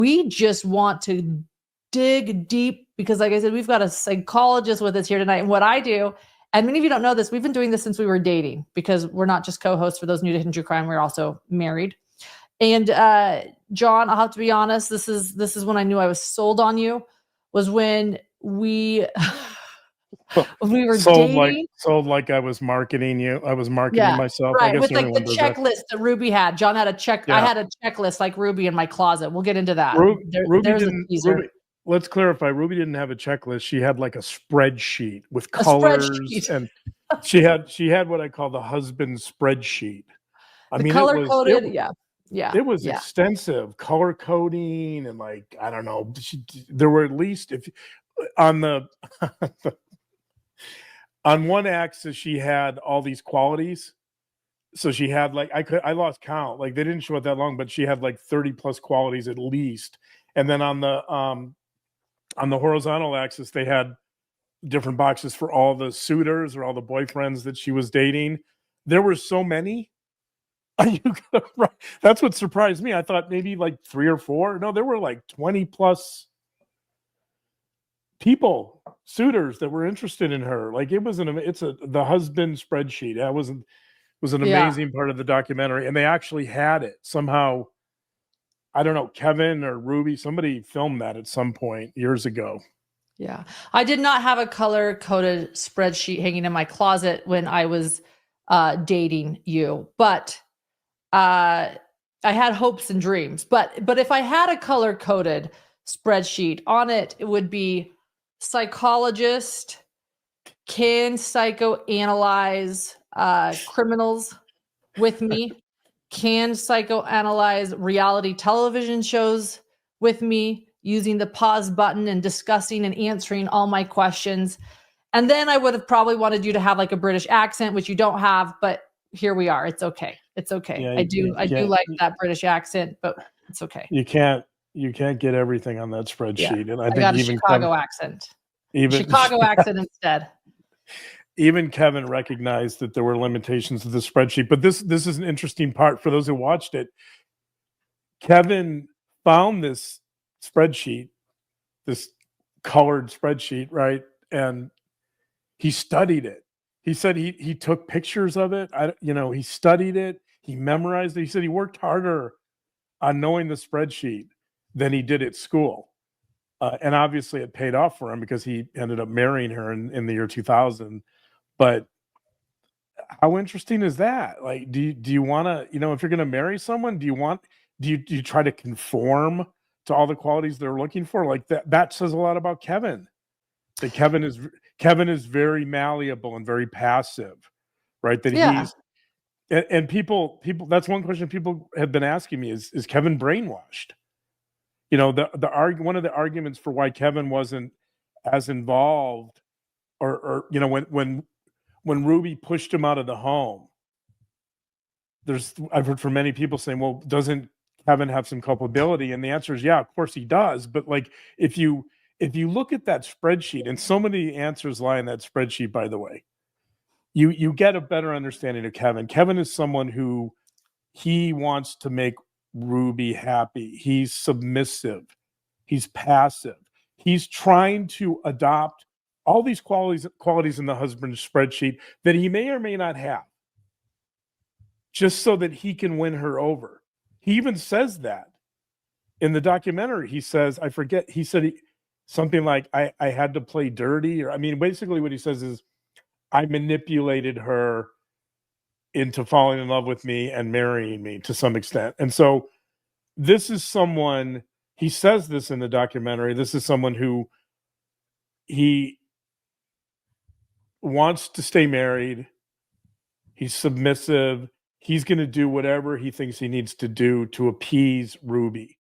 We just want to dig deep because, like I said, we've got a psychologist with us here tonight. And what I do, and many of you don't know this, we've been doing this since we were dating, because we're not just co-hosts for those new to Hidden True Crime. We're also married. And John, I'll have to be honest, this is when I knew I was sold on you, was when we were dating. Sold like I was marketing you. I was marketing myself. Right. I guess with like the checklist that Ruby had. John had a check. Yeah. I had a checklist like Ruby in my closet. We'll get into that. Ruby, let's clarify. Ruby didn't have a checklist. She had like a spreadsheet with colors, and she had what I call the husband spreadsheet. Color coded. Yeah. It was extensive, color coding, and like, I don't know, there were at least, if on the on one axis she had all these qualities. So she had like, I lost count, like they didn't show it that long, but she had like 30 plus qualities at least. And then on the horizontal axis, they had different boxes for all the suitors or all the boyfriends that she was dating. There were so many. That's what surprised me. I thought maybe like 3 or 4. No, there were like 20 plus people, suitors that were interested in her. Like the husband spreadsheet. That was an amazing part of the documentary, and they actually had it somehow. I don't know, Kevin or Ruby, somebody filmed that at some point years ago. Yeah, I did not have a color coded spreadsheet hanging in my closet when I was dating you, but I had hopes and dreams. But if I had a color coded spreadsheet on it, it would be psychologist, can psychoanalyze criminals with me, can psychoanalyze reality television shows with me, using the pause button and discussing and answering all my questions. And then I would have probably wanted you to have like a British accent, which you don't have, but here we are. It's okay. It's okay. Yeah, I do like that British accent, but it's okay. You can't get everything on that spreadsheet. Yeah. And I got even Chicago accent. Chicago accent instead. Even Kevin recognized that there were limitations to the spreadsheet. But this is an interesting part for those who watched it. Kevin found this spreadsheet, this colored spreadsheet, right? And he studied it. He said he took pictures of it. He studied it. He memorized it. He said he worked harder on knowing the spreadsheet than he did at school. And obviously it paid off for him because he ended up marrying her in the year 2000. But how interesting is that? Like, do you want to, if you're going to marry someone, do you try to conform to all the qualities they're looking for? Like that says a lot about Kevin. That Kevin is very malleable and very passive, right? That he's, and people, that's one question people have been asking me is Kevin brainwashed? One of the arguments for why Kevin wasn't as involved, or when Ruby pushed him out of the home, I've heard from many people saying, well, doesn't Kevin have some culpability? And the answer is, yeah, of course he does. But like, if you look at that spreadsheet, and so many answers lie in that spreadsheet, by the way, you get a better understanding of Kevin. Kevin is someone who he wants to make Ruby happy. He's submissive. He's passive. He's trying to adopt all these qualities in the husband spreadsheet that he may or may not have, just so that he can win her over. He even says that in the documentary. He says, I forget, he said something like, I had to play dirty, or basically what he says is, I manipulated her into falling in love with me and marrying me to some extent. And so this is someone, he says this in the documentary, this is someone who he wants to stay married. He's submissive. He's going to do whatever he thinks he needs to do to appease Ruby.